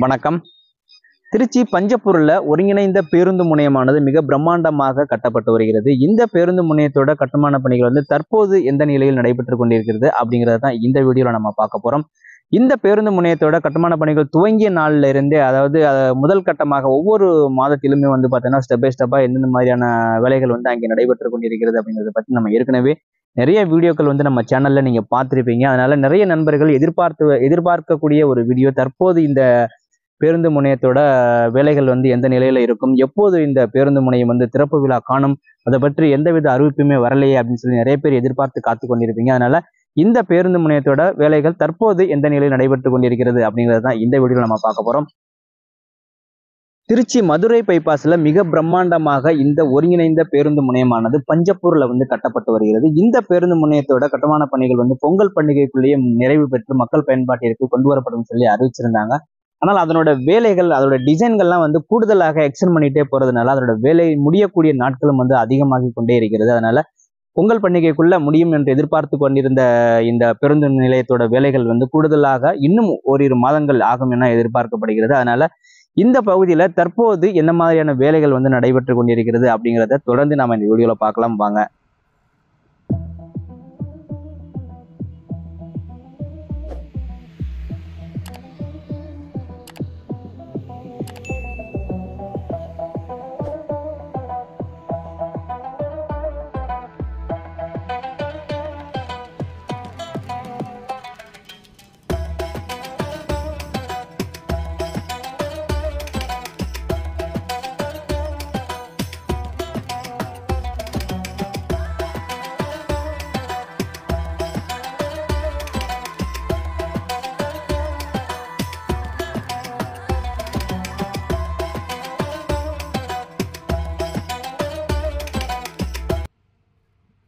வணக்கம். திருச்சி பஞ்சப்பூர்ல ஒருங்கிணைந்த பேருந்து முனையமானது மிக பிரம்மாண்டமாக கட்டப்பட்டு வருகிறது. இந்த பேருந்து முனையத்தோட கட்டுமான பணிகள் தற்போது எந்த நிலையில் நடைபெற்று கொண்டிருக்கிறது அப்படிங்கிறத தான் இந்த வீடியோல நம்ம பார்க்க போறோம். இந்த பேருந்து முனையத்தோட கட்டுமான பணிகள் துவங்கிய நாள்ல இருந்தே, அதாவது முதல் கட்டமாக ஒவ்வொரு மாதத்திலுமே பார்த்தீங்கன்னா ஸ்டெப் பை ஸ்டெப்பா எந்தெந்த மாதிரியான வேலைகள் அங்கே நடைபெற்று கொண்டிருக்கிறது அப்படிங்கிறத பத்தி நம்ம ஏற்கனவே நிறைய வீடியோக்கள் நம்ம சேனல்ல நீங்க பார்த்திருப்பீங்க. அதனால நிறைய நண்பர்கள் எதிர்பார்க்கக்கூடிய ஒரு வீடியோ. தற்போது இந்த பேருந்து முனையத்தோட வேலைகள் எந்த நிலையில இருக்கும், எப்போது இந்த பேருந்து முனையம் திறப்பு விழா காணும், அதை பற்றி எந்தவித அறிவிப்புமே வரலையே அப்படின்னு சொல்லி நிறைய பேர் எதிர்பார்த்து காத்து கொண்டிருப்பீங்க. அதனால இந்த பேருந்து முனையத்தோட வேலைகள் தற்போது எந்த நிலையில் நடைபெற்று கொண்டிருக்கிறது அப்படிங்கிறது தான் இந்த வீடியோல நம்ம பார்க்க போறோம். திருச்சி மதுரை பைபாஸ்ல மிக பிரம்மாண்டமாக இந்த ஒருங்கிணைந்த பேருந்து முனையமானது பஞ்சப்பூர்ல கட்டப்பட்டு வருகிறது. இந்த பேருந்து முனையத்தோட கட்டுமான பணிகள் பொங்கல் பண்டிகைக்குள்ளேயே நிறைவு பெற்று மக்கள் பயன்பாட்டிற்கு கொண்டு வரப்படும் சொல்லி அறிவிச்சிருந்தாங்க. ஆனால் அதனோட வேலைகள், அதோட டிசைன்கள்லாம் கூடுதலாக எக்ஸ்டெண்ட் பண்ணிட்டே போறதுனால அதோட வேலை முடியக்கூடிய நாட்களும் அதிகமாகி கொண்டே இருக்கிறது. அதனால பொங்கல் பண்டிகைக்குள்ள முடியும் என்று எதிர்பார்த்து கொண்டிருந்த இந்த பேருந்து நிலையத்தோட வேலைகள் கூடுதலாக இன்னும் ஓரிரு மாதங்கள் ஆகும் என எதிர்பார்க்கப்படுகிறது. அதனால இந்த பகுதியில தற்போது என்ன மாதிரியான வேலைகள் நடைபெற்று கொண்டிருக்கிறது அப்படிங்கிறத தொடர்ந்து நாம இந்த வீடியோல பார்க்கலாம் வாங்க.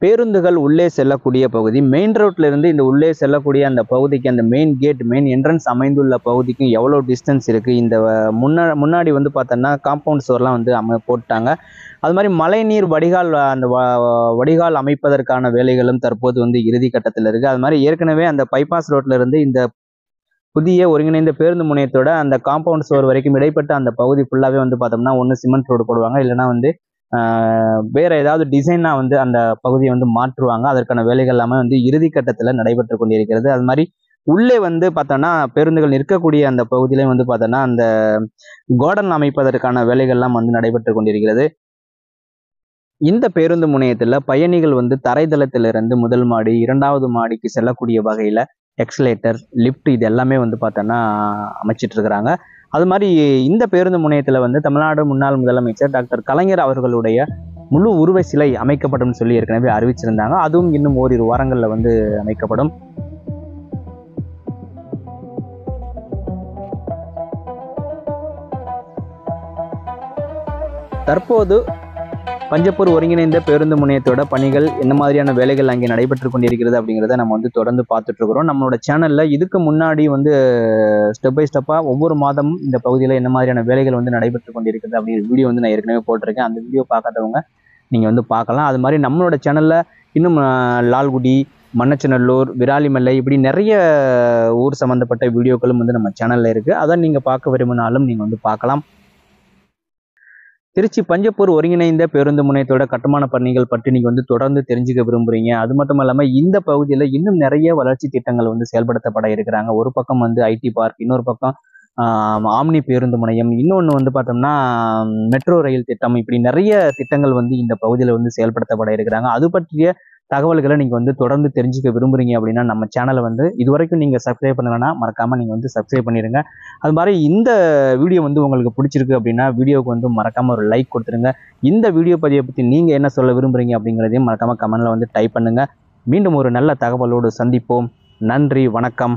பேருந்துகள் உள்ளே செல்லக்கூடிய பகுதி, மெயின் ரோட்ல இருந்து இந்த உள்ளே செல்லக்கூடிய அந்த பகுதிக்கு, அந்த மெயின் கேட், மெயின் என்ட்ரன்ஸ் அமைந்துள்ள பகுதிக்கும் எவ்வளோ டிஸ்டன்ஸ் இருக்கு. இந்த முன்னாடி பார்த்தோன்னா காம்பவுண்ட் சுவர்லாம் போட்டாங்க. அது மாதிரி மழைநீர் வடிகால், அந்த வடிகால் அமைப்பதற்கான வேலைகளும் தற்போது இறுதி கட்டத்தில் இருக்கு. அது மாதிரி ஏற்கனவே அந்த பைபாஸ் ரோட்ல இருந்து இந்த புதிய ஒருங்கிணைந்த பேருந்து முனையத்தோட அந்த காம்பவுண்ட் சுவர் வரைக்கும் இடைப்பட்ட அந்த பகுதி ஃபுல்லாவே பார்த்தோம்னா ஒன்று சிமெண்ட் ரோடு போடுவாங்க, இல்லைன்னா வேற ஏதாவது டிசைனா அந்த பகுதியை மாற்றுவாங்க. அதற்கான வேலைகள் எல்லாமே இறுதி கட்டத்துல நடைபெற்று கொண்டிருக்கிறது. அது மாதிரி உள்ளே பார்த்தோம்னா பேருந்துகள் நிற்கக்கூடிய அந்த பகுதியில பார்த்தோம்னா அந்த கார்டன் அமைப்பதற்கான வேலைகள்லாம் நடைபெற்று கொண்டிருக்கிறது. இந்த பேருந்து முனையத்துல பயணிகள் தரைதளத்திலிருந்து முதல் மாடி, இரண்டாவது மாடிக்கு செல்லக்கூடிய வகையில எக்ஸலேட்டர், லிப்ட் இது எல்லாமே பார்த்தோம்னா அமைச்சிட்டு இருக்கிறாங்க. அது மாதிரி இந்த பேருந்து முனையத்துல தமிழ்நாடு முன்னாள் முதலமைச்சர் டாக்டர் கலைஞர் அவர்களுடைய முழு உருவ சிலை அமைக்கப்படும் சொல்லி ஏற்கனவே அறிவிச்சிருந்தாங்க. அதுவும் இன்னும் ஓரிரு வாரங்கள்ல அமைக்கப்படும். தற்போது பஞ்சப்பூர் ஒருங்கிணைந்த பேருந்து முனையத்தோட பணிகள் என்ன மாதிரியான வேலைகள் அங்கே நடைபெற்று கொண்டிருக்கிறது அப்படிங்கிறத நம்ம தொடர்ந்து பார்த்துட்டு இருக்கிறோம். நம்மளோட சேனல்ல இதுக்கு முன்னாடி ஸ்டெப் பை ஸ்டெப்பா ஒவ்வொரு மாதமும் இந்த பகுதியில் என்ன மாதிரியான வேலைகள் நடைபெற்று கொண்டிருக்கிறது அப்படிங்கிற வீடியோ நான் ஏற்கனவே போட்டிருக்கேன். அந்த வீடியோ பார்க்காதவங்க நீங்க பார்க்கலாம். அது மாதிரி நம்மளோட சேனல்ல இன்னும் லால்குடி, மண்ணச்சநல்லூர், விராலிமலை இப்படி நிறைய ஊர் சம்பந்தப்பட்ட வீடியோக்களும் நம்ம சேனல்ல இருக்கு. அதை நீங்க பார்க்க விரும்பினாலும் நீங்க பார்க்கலாம். திருச்சி பஞ்சப்பூர் ஒருங்கிணைந்த பேருந்து முனையத்தோட கட்டுமான பணிகள் பற்றி நீங்க தொடர்ந்து தெரிஞ்சுக்க விரும்புறீங்க. அது மட்டும் இல்லாம இந்த பகுதியில இன்னும் நிறைய வளர்ச்சி திட்டங்கள் செயல்படுத்தப்பட இருக்கிறாங்க. ஒரு பக்கம் ஐடி பார்க், இன்னொரு பக்கம் ஆம்னி பேருந்து முனையம், இன்னொன்று பார்த்தோம்னா மெட்ரோ ரயில் திட்டம், இப்படி நிறைய திட்டங்கள் இந்த பகுதியில் செயல்படுத்தப்பட இருக்கிறாங்க. அது பற்றிய தகவல்களை நீங்க தொடர்ந்து தெரிஞ்சுக்க விரும்புறீங்க அப்படின்னா நம்ம சேனலை இதுவரைக்கும் நீங்க சப்ஸ்கிரைப் பண்ணலன்னா மறக்காம நீங்க சப்ஸ்கிரைப் பண்ணிடுங்க. அது மாதிரி இந்த வீடியோ உங்களுக்கு பிடிச்சிருக்கு அப்படின்னா வீடியோவுக்கு மறக்காம ஒரு லைக் கொடுத்துருங்க. இந்த வீடியோ பதிவை பத்தி நீங்க என்ன சொல்ல விரும்புறீங்க அப்படிங்கிறதையும் மறக்காம கமெண்ட்ல டைப் பண்ணுங்க. மீண்டும் ஒரு நல்ல தகவலோடு சந்திப்போம். நன்றி, வணக்கம்.